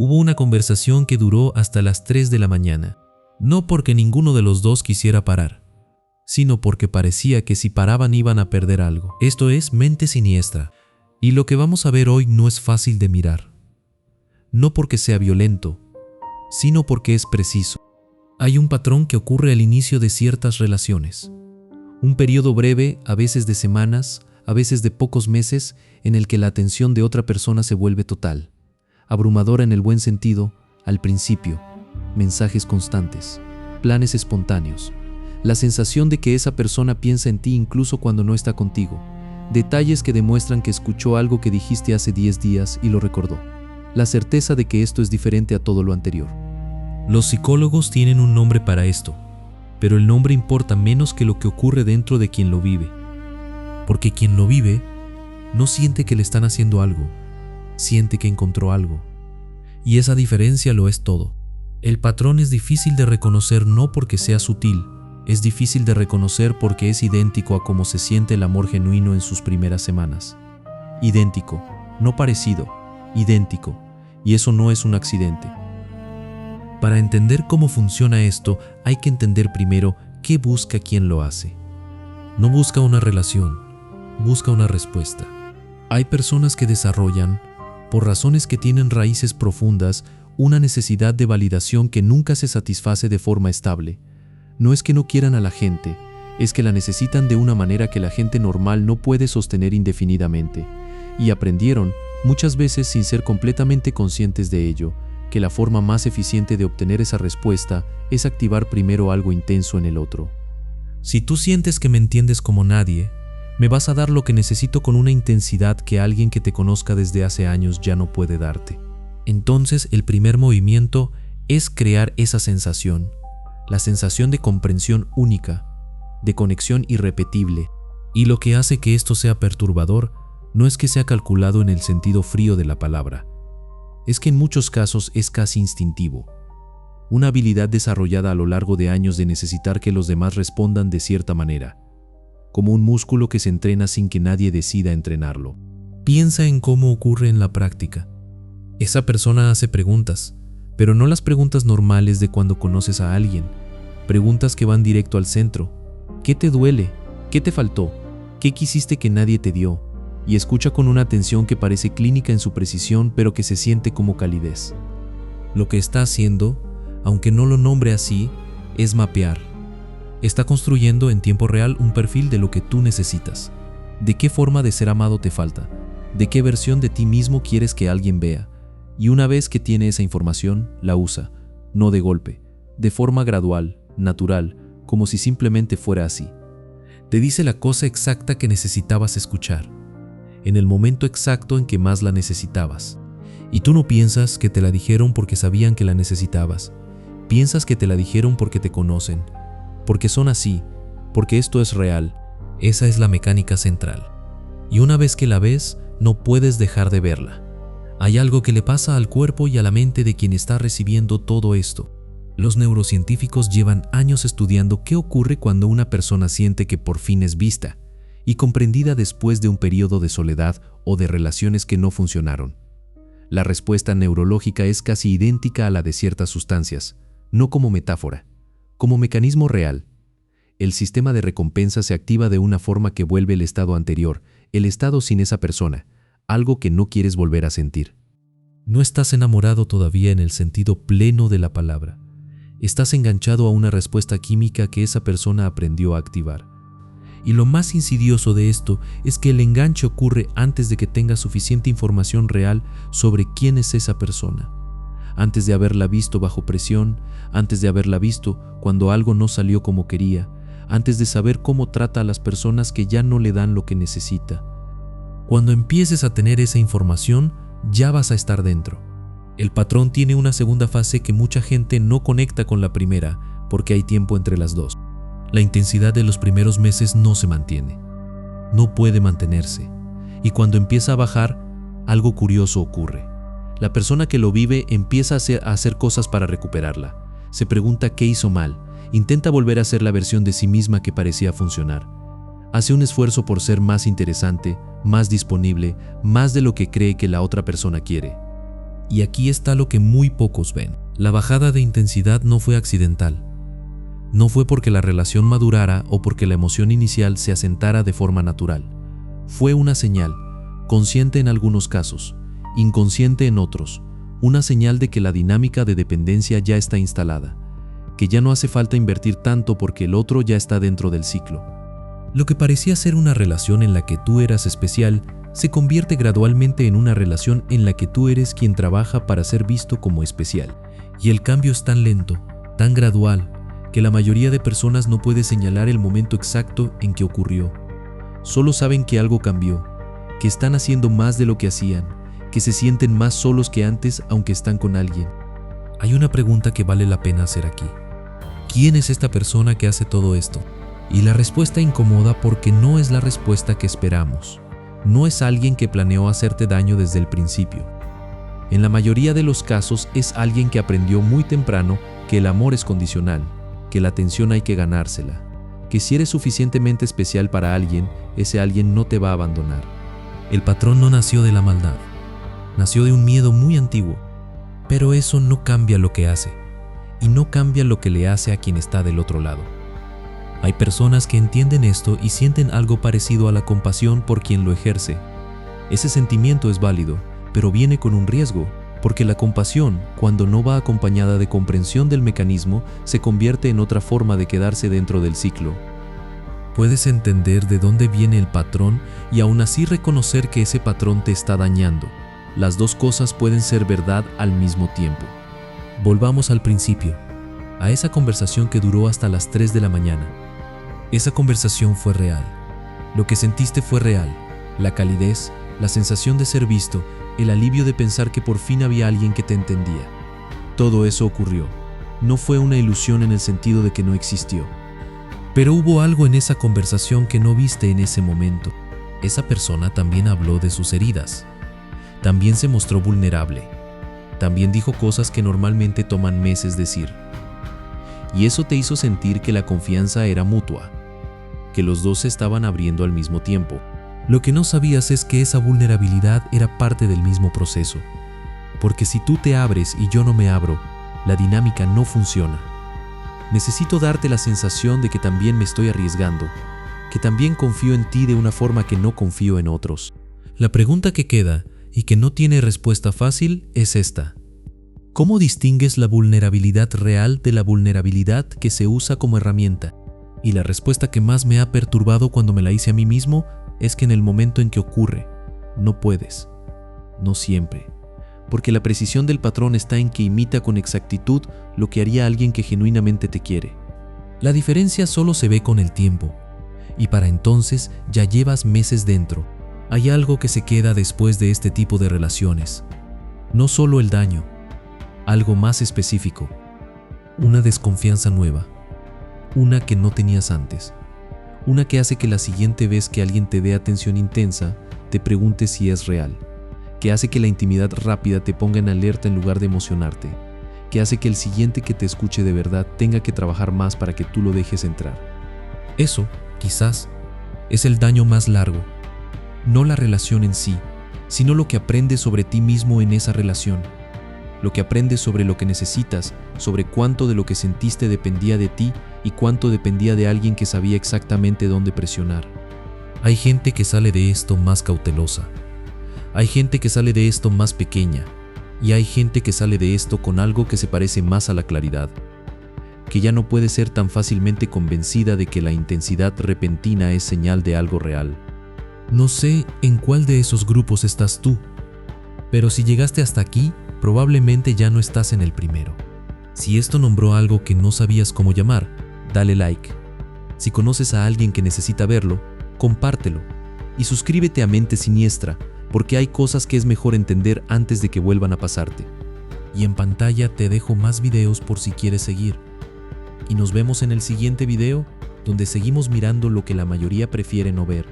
Hubo una conversación que duró hasta las 3 de la mañana, no porque ninguno de los dos quisiera parar, sino porque parecía que si paraban iban a perder algo. Esto es mente siniestra, y lo que vamos a ver hoy no es fácil de mirar. No porque sea violento, sino porque es preciso. Hay un patrón que ocurre al inicio de ciertas relaciones. Un periodo breve, a veces de semanas, a veces de pocos meses, en el que la atención de otra persona se vuelve total, abrumadora en el buen sentido, al principio, mensajes constantes, planes espontáneos, la sensación de que esa persona piensa en ti incluso cuando no está contigo, detalles que demuestran que escuchó algo que dijiste hace 10 días y lo recordó, la certeza de que esto es diferente a todo lo anterior. Los psicólogos tienen un nombre para esto, pero el nombre importa menos que lo que ocurre dentro de quien lo vive. Porque quien lo vive no siente que le están haciendo algo, siente que encontró algo. Y esa diferencia lo es todo. El patrón es difícil de reconocer no porque sea sutil, es difícil de reconocer porque es idéntico a cómo se siente el amor genuino en sus primeras semanas. Idéntico, no parecido, idéntico, y eso no es un accidente. Para entender cómo funciona esto, hay que entender primero qué busca quien lo hace. No busca una relación, busca una respuesta. Hay personas que desarrollan, por razones que tienen raíces profundas, una necesidad de validación que nunca se satisface de forma estable. No es que no quieran a la gente, es que la necesitan de una manera que la gente normal no puede sostener indefinidamente. Y aprendieron, muchas veces sin ser completamente conscientes de ello, que la forma más eficiente de obtener esa respuesta es activar primero algo intenso en el otro. Si tú sientes que me entiendes como nadie, me vas a dar lo que necesito con una intensidad que alguien que te conozca desde hace años ya no puede darte. Entonces el primer movimiento es crear esa sensación, la sensación de comprensión única, de conexión irrepetible. Y lo que hace que esto sea perturbador no es que sea calculado en el sentido frío de la palabra, es que en muchos casos es casi instintivo, una habilidad desarrollada a lo largo de años de necesitar que los demás respondan de cierta manera, como un músculo que se entrena sin que nadie decida entrenarlo. Piensa en cómo ocurre en la práctica. Esa persona hace preguntas, pero no las preguntas normales de cuando conoces a alguien, preguntas que van directo al centro. ¿Qué te duele? ¿Qué te faltó? ¿Qué quisiste que nadie te dio? Y escucha con una atención que parece clínica en su precisión, pero que se siente como calidez. Lo que está haciendo, aunque no lo nombre así, es mapear. Está construyendo en tiempo real un perfil de lo que tú necesitas. ¿De qué forma de ser amado te falta? ¿De qué versión de ti mismo quieres que alguien vea? Y una vez que tiene esa información, la usa, no de golpe, de forma gradual, natural, como si simplemente fuera así. Te dice la cosa exacta que necesitabas escuchar, en el momento exacto en que más la necesitabas. Y tú no piensas que te la dijeron porque sabían que la necesitabas. Piensas que te la dijeron porque te conocen, porque son así, porque esto es real. Esa es la mecánica central. Y una vez que la ves, no puedes dejar de verla. Hay algo que le pasa al cuerpo y a la mente de quien está recibiendo todo esto. Los neurocientíficos llevan años estudiando qué ocurre cuando una persona siente que por fin es vista y comprendida después de un periodo de soledad o de relaciones que no funcionaron. La respuesta neurológica es casi idéntica a la de ciertas sustancias, no como metáfora, como mecanismo real. El sistema de recompensa se activa de una forma que vuelve el estado anterior, el estado sin esa persona, algo que no quieres volver a sentir. No estás enamorado todavía en el sentido pleno de la palabra. Estás enganchado a una respuesta química que esa persona aprendió a activar. Y lo más insidioso de esto es que el enganche ocurre antes de que tengas suficiente información real sobre quién es esa persona. Antes de haberla visto bajo presión, antes de haberla visto cuando algo no salió como quería, antes de saber cómo trata a las personas que ya no le dan lo que necesita. Cuando empieces a tener esa información, ya vas a estar dentro. El patrón tiene una segunda fase que mucha gente no conecta con la primera, porque hay tiempo entre las dos. La intensidad de los primeros meses no se mantiene, no puede mantenerse, y cuando empieza a bajar, algo curioso ocurre. La persona que lo vive empieza a hacer cosas para recuperarla, se pregunta qué hizo mal, intenta volver a ser la versión de sí misma que parecía funcionar. Hace un esfuerzo por ser más interesante, más disponible, más de lo que cree que la otra persona quiere. Y aquí está lo que muy pocos ven. La bajada de intensidad no fue accidental. No fue porque la relación madurara o porque la emoción inicial se asentara de forma natural. Fue una señal, consciente en algunos casos, inconsciente en otros, una señal de que la dinámica de dependencia ya está instalada, que ya no hace falta invertir tanto porque el otro ya está dentro del ciclo. Lo que parecía ser una relación en la que tú eras especial, se convierte gradualmente en una relación en la que tú eres quien trabaja para ser visto como especial. Y el cambio es tan lento, tan gradual, que la mayoría de personas no puede señalar el momento exacto en que ocurrió. Solo saben que algo cambió, que están haciendo más de lo que hacían, que se sienten más solos que antes aunque están con alguien. Hay una pregunta que vale la pena hacer aquí. ¿Quién es esta persona que hace todo esto? Y la respuesta incomoda porque no es la respuesta que esperamos. No es alguien que planeó hacerte daño desde el principio. En la mayoría de los casos es alguien que aprendió muy temprano que el amor es condicional, que la atención hay que ganársela, que si eres suficientemente especial para alguien, ese alguien no te va a abandonar. El patrón no nació de la maldad, nació de un miedo muy antiguo, pero eso no cambia lo que hace, y no cambia lo que le hace a quien está del otro lado. Hay personas que entienden esto y sienten algo parecido a la compasión por quien lo ejerce. Ese sentimiento es válido, pero viene con un riesgo, porque la compasión, cuando no va acompañada de comprensión del mecanismo, se convierte en otra forma de quedarse dentro del ciclo. Puedes entender de dónde viene el patrón y aún así reconocer que ese patrón te está dañando. Las dos cosas pueden ser verdad al mismo tiempo. Volvamos al principio, a esa conversación que duró hasta las 3 de la mañana. Esa conversación fue real. Lo que sentiste fue real. La calidez, la sensación de ser visto, el alivio de pensar que por fin había alguien que te entendía. Todo eso ocurrió. No fue una ilusión en el sentido de que no existió. Pero hubo algo en esa conversación que no viste en ese momento. Esa persona también habló de sus heridas. También se mostró vulnerable. También dijo cosas que normalmente toman meses decir. Y eso te hizo sentir que la confianza era mutua, que los dos se estaban abriendo al mismo tiempo. Lo que no sabías es que esa vulnerabilidad era parte del mismo proceso. Porque si tú te abres y yo no me abro, la dinámica no funciona. Necesito darte la sensación de que también me estoy arriesgando, que también confío en ti de una forma que no confío en otros. La pregunta que queda, y que no tiene respuesta fácil, es esta. ¿Cómo distingues la vulnerabilidad real de la vulnerabilidad que se usa como herramienta? Y la respuesta que más me ha perturbado cuando me la hice a mí mismo es que en el momento en que ocurre, no puedes. No siempre. Porque la precisión del patrón está en que imita con exactitud lo que haría alguien que genuinamente te quiere. La diferencia solo se ve con el tiempo. Y para entonces ya llevas meses dentro. Hay algo que se queda después de este tipo de relaciones. No solo el daño, algo más específico. Una desconfianza nueva. Una que no tenías antes. Una que hace que la siguiente vez que alguien te dé atención intensa, te pregunte si es real. Que hace que la intimidad rápida te ponga en alerta en lugar de emocionarte. Que hace que el siguiente que te escuche de verdad tenga que trabajar más para que tú lo dejes entrar. Eso, quizás, es el daño más largo. No la relación en sí, sino lo que aprendes sobre ti mismo en esa relación. Lo que aprendes sobre lo que necesitas, sobre cuánto de lo que sentiste dependía de ti y cuánto dependía de alguien que sabía exactamente dónde presionar. Hay gente que sale de esto más cautelosa. Hay gente que sale de esto más pequeña. Y hay gente que sale de esto con algo que se parece más a la claridad. Que ya no puede ser tan fácilmente convencida de que la intensidad repentina es señal de algo real. No sé en cuál de esos grupos estás tú, pero si llegaste hasta aquí, probablemente ya no estás en el primero. Si esto nombró algo que no sabías cómo llamar, dale like. Si conoces a alguien que necesita verlo, compártelo. Y suscríbete a Mente Siniestra, porque hay cosas que es mejor entender antes de que vuelvan a pasarte. Y en pantalla te dejo más videos por si quieres seguir. Y nos vemos en el siguiente video, donde seguimos mirando lo que la mayoría prefiere no ver.